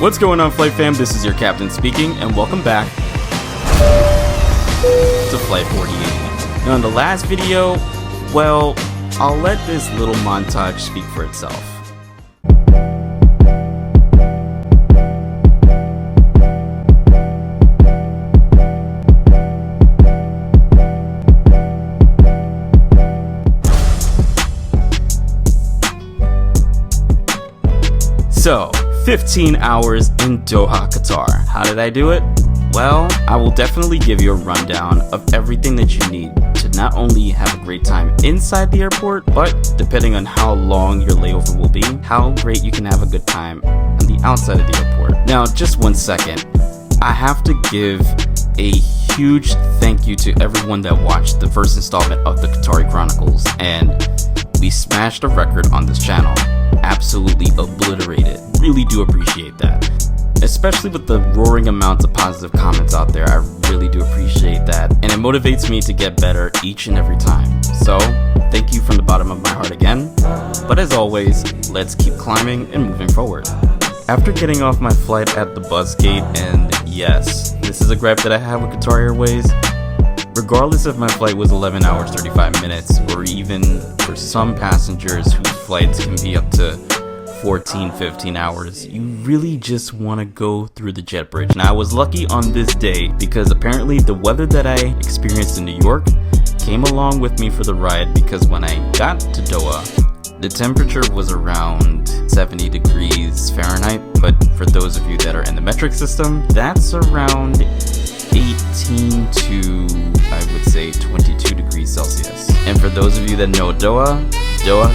What's going on, Flightfam? This is your captain speaking, and welcome back to Flight 48. Now, in the last video, well, I'll let this little montage speak for itself. So, 15 hours in Doha, Qatar. How did I do it? Well, I will definitely give you a rundown of everything that you need to not only have a great time inside the airport, but depending on how long your layover will be, how great you can have a good time on the outside of the airport. Now, just 1 second. I have to give a huge thank you to everyone that watched the first installment of the Qatari Chronicles, and we smashed a record on this channel. Absolutely obliterated. Really do appreciate that. Especially with the roaring amounts of positive comments out there, I really do appreciate that, and it motivates me to get better each and every time. So, thank you from the bottom of my heart again. But as always, let's keep climbing and moving forward. After getting off my flight at the bus gate, and yes, this is a gripe that I have with Qatar Airways, regardless if my flight was 11 hours 35 minutes, or even for some passengers whose flights can be up to 14-15 hours, you really just want to go through the jet bridge. Now, I was lucky on this day because apparently the weather that I experienced in New York came along with me for the ride, because when I got to Doha, the temperature was around 70 degrees Fahrenheit, but for those of you that are in the metric system, that's around 18 to, I would say, 22 degrees Celsius. And for those of you that know Doha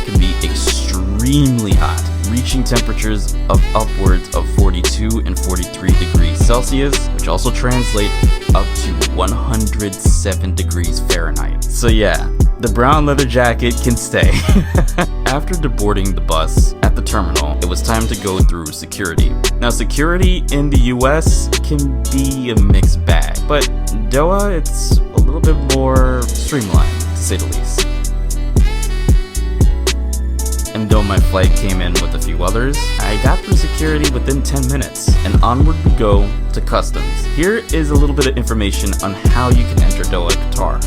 can be extremely hot, reaching temperatures of upwards of 42 and 43 degrees Celsius, which also translate up to 107 degrees Fahrenheit. So yeah, the brown leather jacket can stay. After deboarding the bus at the terminal, it was time to go through security. Now, security in the US can be a mixed bag, but Doha, it's a little bit more streamlined, to say the least. And though my flight came in with a few others, I got through security within 10 minutes, and onward we go to customs. Here is a little bit of information on how you can enter Doha, Qatar.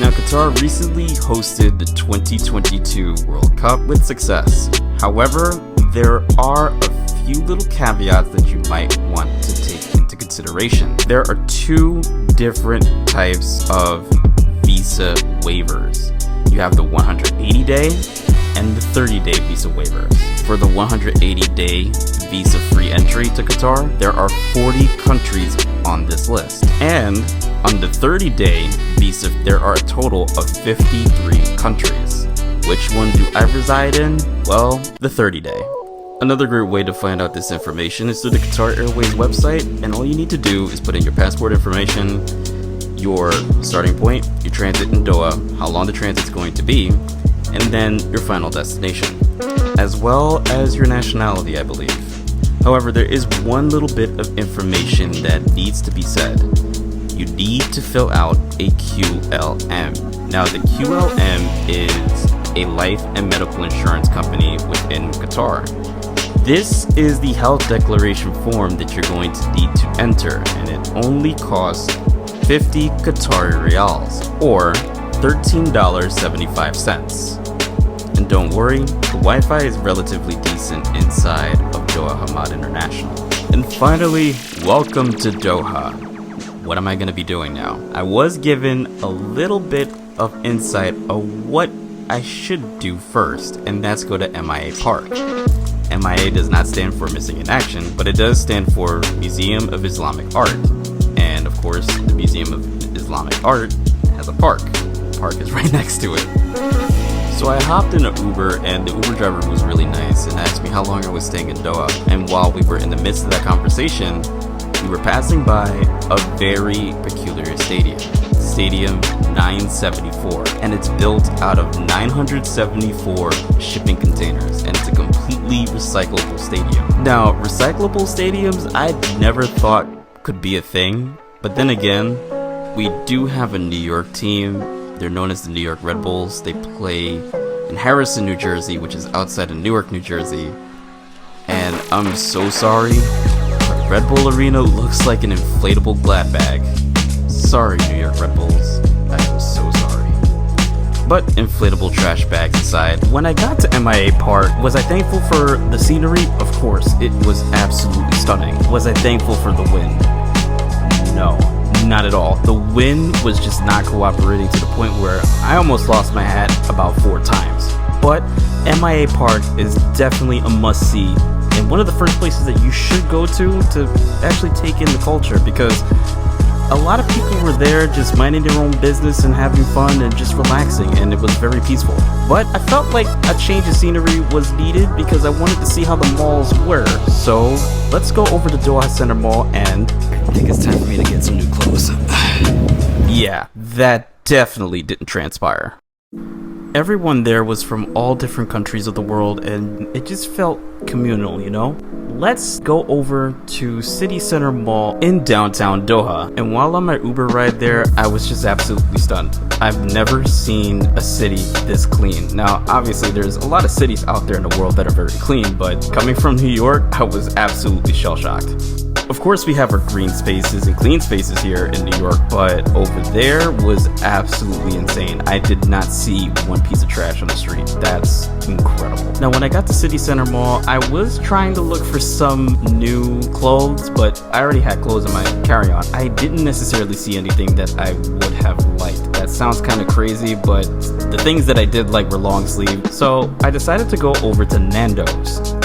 Now, Qatar recently hosted the 2022 World Cup with success. However, there are a few little caveats that you might want to take into consideration. There are two different types of visa waivers. You have the 180-day and the 30-day visa waivers. For the 180-day visa-free entry to Qatar, there are 40 countries on this list. And on the 30-day visa, there are a total of 53 countries. Which one do I reside in? Well, the 30-day. Another great way to find out this information is through the Qatar Airways website, and all you need to do is put in your passport information, your starting point, your transit in Doha, how long the transit's going to be, and then your final destination, as well as your nationality, I believe. However, there is one little bit of information that needs to be said. You need to fill out a QLM. Now, the QLM is a life and medical insurance company within Qatar. This is the health declaration form that you're going to need to enter, and it only costs 50 Qatari Riyals, or $13.75. And don't worry, the Wi-Fi is relatively decent inside of Doha Hammad International. And finally, welcome to Doha. What am I going to be doing now? I was given a little bit of insight of what I should do first, and that's go to MIA Park. MIA does not stand for Missing in Action, but it does stand for Museum of Islamic Art. And of course, the Museum of Islamic Art has a park. The park is right next to it. So I hopped in an Uber, and the Uber driver was really nice and asked me how long I was staying in Doha. And while we were in the midst of that conversation, we were passing by a very peculiar stadium. Stadium 974, and it's built out of 974 shipping containers, and it's a completely recyclable stadium. Now, recyclable stadiums I never thought could be a thing, but then again, we do have a New York team. They're known as the New York Red Bulls. They play in Harrison, New Jersey, which is outside of Newark, New Jersey, and And I'm so sorry, but Red Bull Arena looks like an inflatable glad bag. Sorry, New York Red Bulls. I am so sorry. But inflatable trash bags aside, when I got to MIA Park, was I thankful for the scenery? Of course, it was absolutely stunning. Was I thankful for the wind? No, not at all. The wind was just not cooperating to the point where I almost lost my hat about 4 times. But MIA Park is definitely a must-see and one of the first places that you should go to actually take in the culture, because a lot of people were there just minding their own business and having fun and just relaxing, and it was very peaceful. But I felt like a change of scenery was needed because I wanted to see how the malls were. So let's go over to Doha Center Mall, and I think it's time for me to get some new clothes. Yeah, that definitely didn't transpire. Everyone there was from all different countries of the world, and it just felt communal, you know? Let's go over to City Center Mall in downtown Doha. And while on my Uber ride there, I was just absolutely stunned. I've never seen a city this clean. Now, obviously, there's a lot of cities out there in the world that are very clean, but coming from New York, I was absolutely shell-shocked. Of course, we have our green spaces and clean spaces here in New York, but over there was absolutely insane. I did not see one piece of trash on the street. That's incredible. Now, when I got to City Center Mall, I was trying to look for some new clothes, but I already had clothes in my carry-on. I didn't necessarily see anything that I would have liked. That sounds kind of crazy, but the things that I did like were long sleeve, so I decided to go over to Nando's.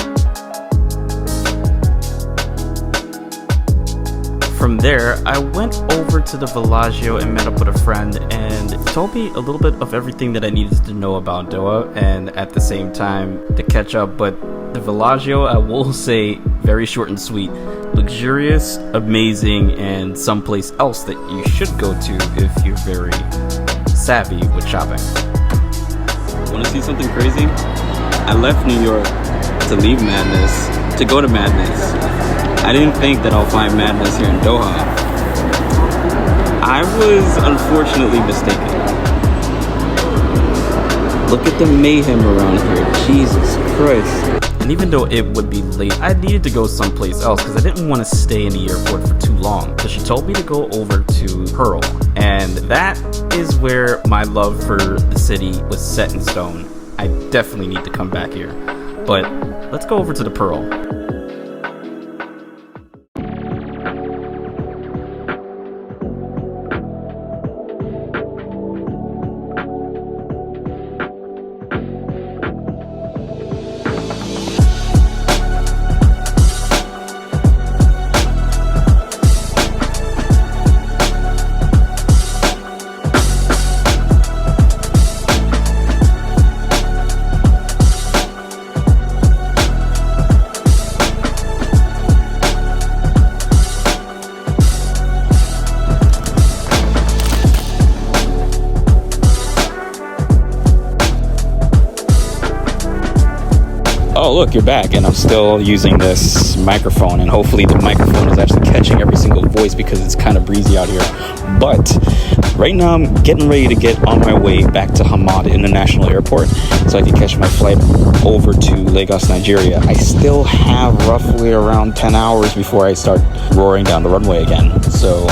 From there, I went over to the Villaggio and met up with a friend, and told me a little bit of everything that I needed to know about Doha, and at the same time to catch up. But the Villaggio, I will say, very short and sweet, luxurious, amazing, and someplace else that you should go to if you're very savvy with shopping. Want to see something crazy? I left New York to leave madness, to go to madness. I didn't think that I'll find madness here in Doha. I was unfortunately mistaken. Look at the mayhem around here, Jesus Christ. And even though it would be late, I needed to go someplace else because I didn't want to stay in the airport for too long. So she told me to go over to Pearl, and that is where my love for the city was set in stone. I definitely need to come back here. But let's go over to the Pearl. Oh look, you're back, and I'm still using this microphone, and hopefully the microphone is actually catching every single voice because it's kind of breezy out here. But right now I'm getting ready to get on my way back to Hammad International Airport so I can catch my flight over to Lagos, Nigeria. I still have roughly around 10 hours before I start roaring down the runway again. So,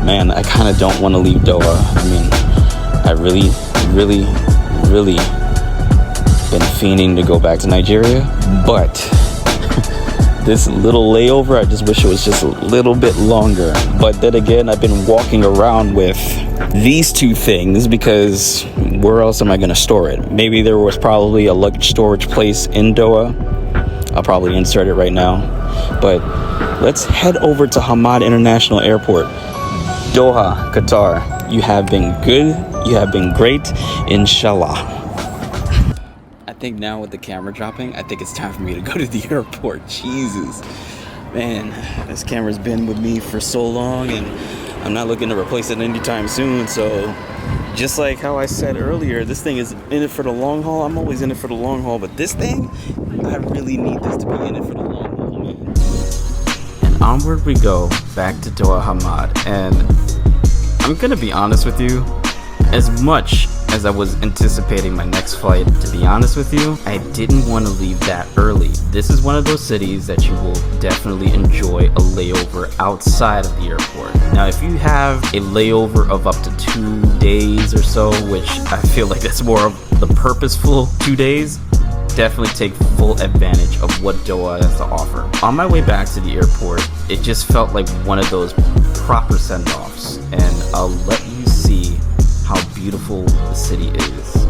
man, I kind of don't want to leave Doha. I mean, I really been fiending to go back to Nigeria, but this little layover, I just wish it was just a little bit longer. But then again, I've been walking around with these two things because where else am I going to store it? Maybe there was probably a luggage storage place in Doha. I'll probably insert it right now. But let's head over to Hammad International Airport. Doha, Qatar. You have been good. You have been great. Inshallah. I think now with the camera dropping, I think it's time for me to go to the airport. Jesus, man, this camera's been with me for so long, and I'm not looking to replace it anytime soon. So just like how I said earlier, this thing is in it for the long haul. I'm always in it for the long haul, but this thing, I really need this to be in it for the long haul, man. And onward we go, back to Doha Hammad. And I'm gonna be honest with you, as much as I was anticipating my next flight. To be honest with you, I didn't want to leave that early. This is one of those cities that you will definitely enjoy a layover outside of the airport. Now, if you have a layover of up to 2 days or so, which I feel like that's more of the purposeful 2 days, definitely take full advantage of what Doha has to offer. On my way back to the airport, it just felt like one of those proper send-offs, and I'll let you see how beautiful the city is.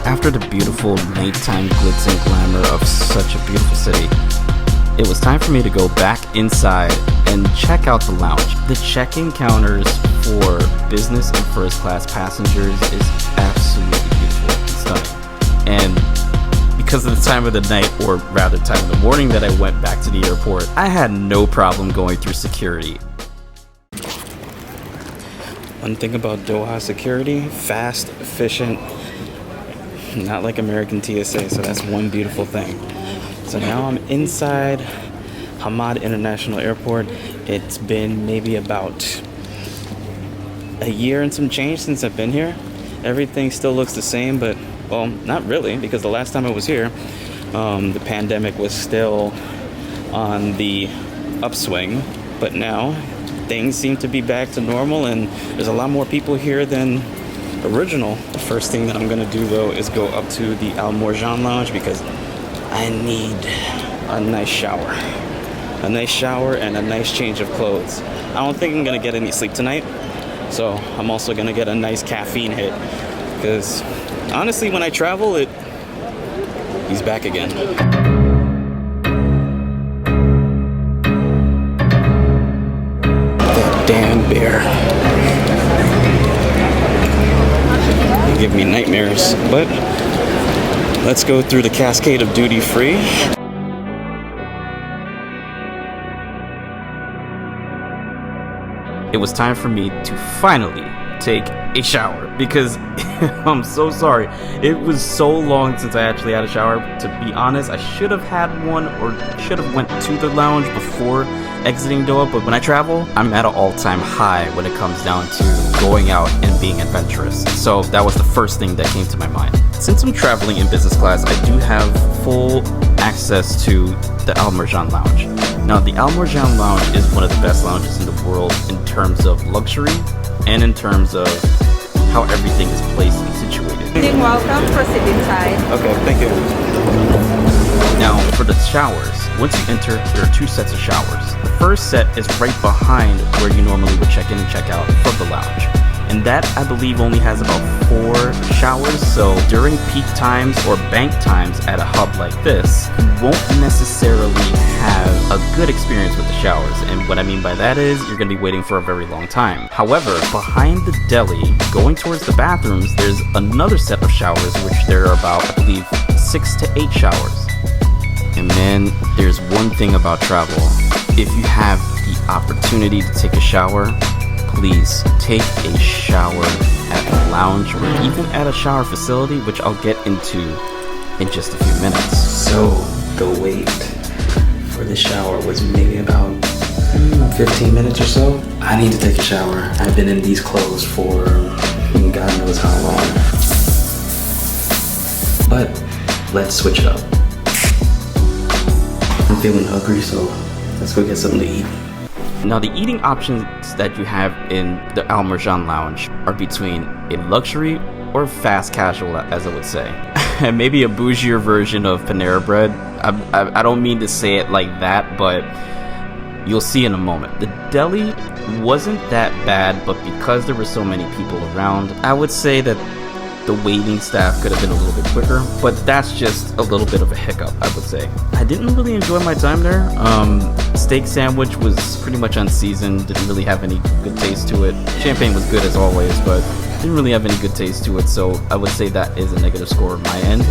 After the beautiful nighttime glitz and glamour of such a beautiful city, it was time for me to go back inside and check out the lounge. The check-in counters for business and first class passengers is absolutely beautiful and stunning. And because of the time of the night, or rather time of the morning that I went back to the airport, I had no problem going through security. One thing about Doha security, fast, efficient, not like American TSA, so that's one beautiful thing. So now I'm inside Hammad International Airport. It's been maybe about a year and some change since I've been here. Everything still looks the same, but, well, not really, because the last time I was here, the pandemic was still on the upswing, but now things seem to be back to normal, and there's a lot more people here than original. The first thing that I'm gonna do though is go up to the Mourjan lounge because I need a nice shower. A nice shower and a nice change of clothes. I don't think I'm gonna get any sleep tonight, so I'm also gonna get a nice caffeine hit because honestly when I travel, he's back again. That damn bear. Give me nightmares, but let's go through the cascade of duty free. It was time for me to finally take a shower because I'm so sorry. It was so long since I actually had a shower. To be honest, I should have had one or should have went to the lounge before exiting Doha, but when I travel, I'm at an all-time high when it comes down to going out and being adventurous. So that was the first thing that came to my mind. Since I'm traveling in business class, I do have full access to the Mourjan lounge. Now, the Mourjan lounge is one of the best lounges in the world in terms of luxury and in terms of how everything is placed and situated. Welcome, proceed inside. Okay, thank you. Now, for the showers, once you enter, there are two sets of showers. The first set is right behind where you normally would check in and check out from the lounge. And that, I believe, only has about 4 showers, so during peak times or bank times at a hub like this, you won't necessarily have a good experience with the showers. And what I mean by that is, you're going to be waiting for a very long time. However, behind the deli, going towards the bathrooms, there's another set of showers, which there are about, I believe, 6 to 8 showers. And man, there's one thing about travel. If you have the opportunity to take a shower, please take a shower at a lounge or even at a shower facility, which I'll get into in just a few minutes. So the wait for the shower was maybe about 15 minutes or so. I need to take a shower. I've been in these clothes for God knows how long. But let's switch it up. I'm feeling hungry, so let's go get something to eat. Now, the eating options that you have in the Mourjan lounge are between a luxury or fast casual, as I would say. And maybe a bougier version of Panera bread. I don't mean to say it like that, but You'll see in a moment. The deli wasn't that bad, but because there were so many people around, I would say that the waiting staff could have been a little bit quicker, but that's just a little bit of a hiccup, I would say. I didn't really enjoy my time there. Steak sandwich was pretty much unseasoned, didn't really have any good taste to it. Champagne was good as always, but didn't really have any good taste to it, so I would say that is a negative score on my end.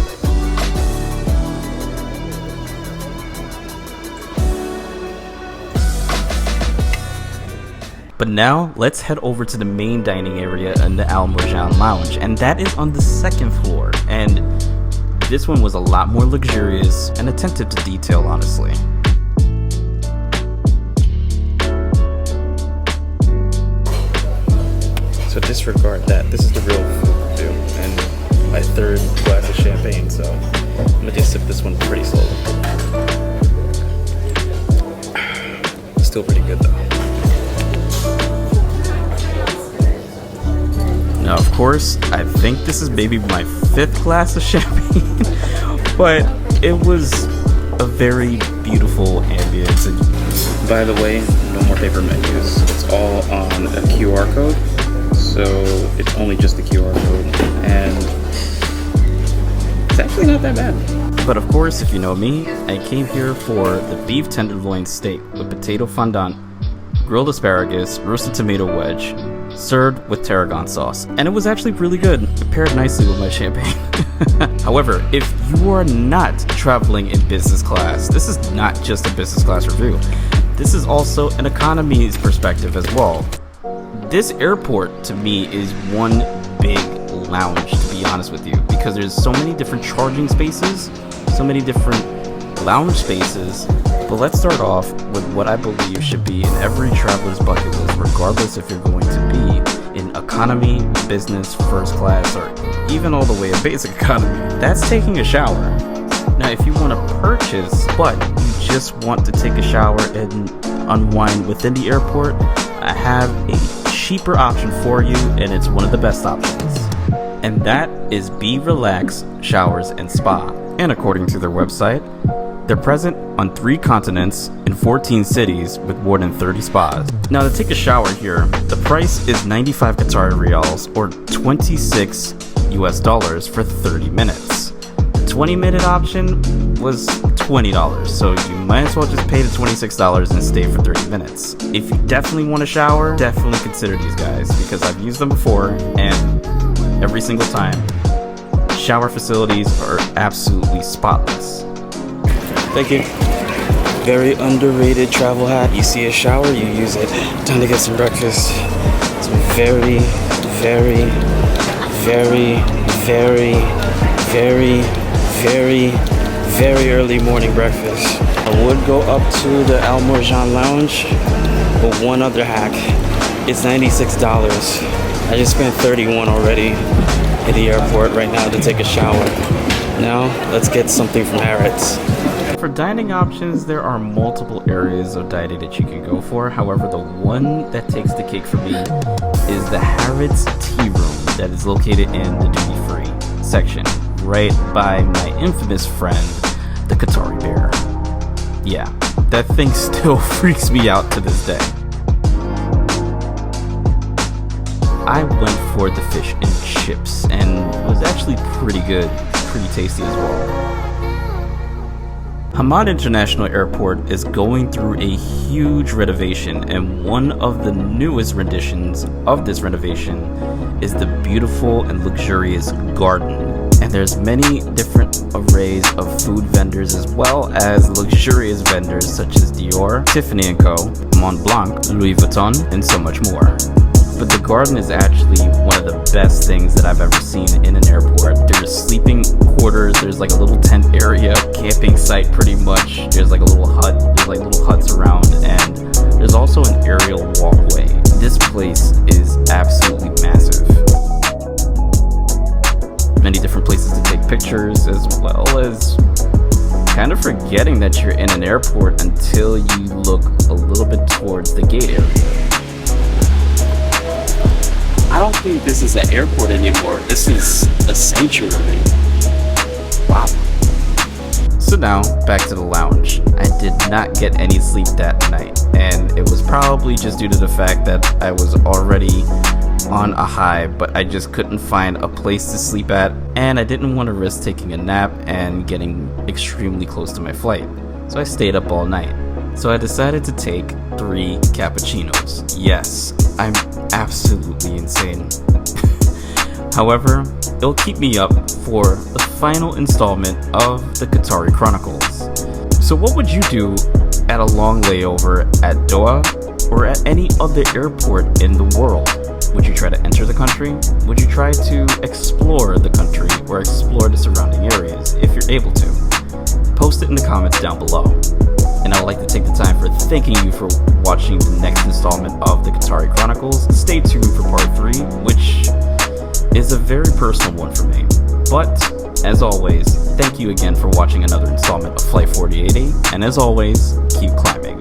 But now, let's head over to the main dining area in the Al Mourjan Lounge, and that is on the second floor, and this one was a lot more luxurious and attentive to detail, honestly. So disregard that, this is the real food review, and my third glass of champagne, so I'm gonna just sip this one pretty slowly. Still pretty good though. Now, of course, I think this is maybe my 5th glass of champagne, but it was a very beautiful ambience. And by the way, no more paper menus. It's all on a QR code, so it's only just the QR code, and it's actually not that bad. But of course, if you know me, I came here for the beef tenderloin steak with potato fondant, grilled asparagus, roasted tomato wedge, served with tarragon sauce, and it was actually really good. It paired nicely with my champagne. However, if you are not traveling in business class, this is not just a business class review. This is also an economy's perspective as well. This airport to me is one big lounge, to be honest with you, because there's so many different charging spaces, so many different lounge spaces. But let's start off with what I believe should be in every traveler's bucket list, regardless if you're going to be in economy, business, first class, or even all the way in basic economy. That's taking a shower. Now, if you want to purchase, but you just want to take a shower and unwind within the airport, I have a cheaper option for you, and it's one of the best options. And that is Be Relax Showers and Spa. And according to their website, they're present on 3 continents in 14 cities with more than 30 spas. Now, to take a shower here, the price is 95 Qatari Riyals or $26 US for 30 minutes. The 20-minute option was $20, so you might as well just pay the $26 and stay for 30 minutes. If you definitely want a shower, definitely consider these guys, because I've used them before, and every single time, shower facilities are absolutely spotless. Thank you. Very underrated travel hack. You see a shower, you use it. Time to get some breakfast. Some very, very, very, very, very, very, very early morning breakfast. I would go up to the Al Mourjan Lounge, but one other hack. It's $96. I just spent $31 already at the airport right now to take a shower. Now, let's get something from Harrods. For dining options, there are multiple areas of dining that you can go for. However, the one that takes the cake for me is the Harrods Tea Room that is located in the duty-free section, right by my infamous friend, the Qatari Bear. Yeah, that thing still freaks me out to this day. I went for the fish and chips, and it was actually pretty good, pretty tasty as well. Hamad International Airport is going through a huge renovation, and one of the newest renditions of this renovation is the beautiful and luxurious garden. And there's many different arrays of food vendors as well as luxurious vendors such as Dior, Tiffany & Co, Montblanc, Louis Vuitton, and so much more. But the garden is actually one of the best things that I've ever seen in an airport. There's sleeping quarters, there's like a little tent area, camping site pretty much. There's like a little hut, there's like little huts around, and there's also an aerial walkway. This place is absolutely massive. Many different places to take pictures, as well as kind of forgetting that you're in an airport until you look a little bit towards the gate area. I don't think this is an airport anymore. This is a sanctuary. Wow. So now, back to the lounge. I did not get any sleep that night, and it was probably just due to the fact that I was already on a high, but I just couldn't find a place to sleep at, and I didn't want to risk taking a nap and getting extremely close to my flight. So I stayed up all night. So I decided to take 3 cappuccinos. Yes, I'm absolutely insane. However, it'll keep me up for the final installment of the Qatari Chronicles. So what would you do at a long layover at Doha or at any other airport in the world? Would you try to enter the country? Would you try to explore the country or explore the surrounding areas if you're able to? Post it in the comments down below. And I would like to take the time for thanking you for watching the next installment of the Qatari Chronicles. Stay tuned for part 3, which is a very personal one for me. But, as always, thank you again for watching another installment of Flight 4080, and as always, keep climbing.